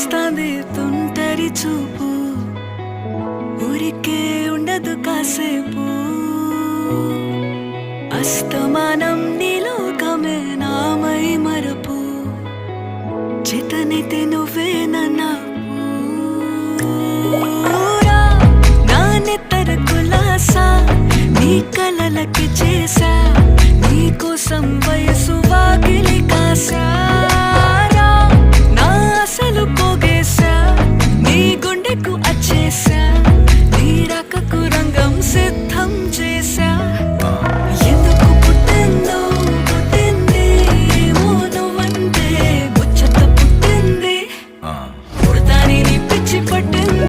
వస్తాంది తుంటరి చూపు, ఊరికే ఉండదు కాసేపు. అస్తమానం నీలోకమే నామై మరపు, చేతనైతే నువ్వే నన్న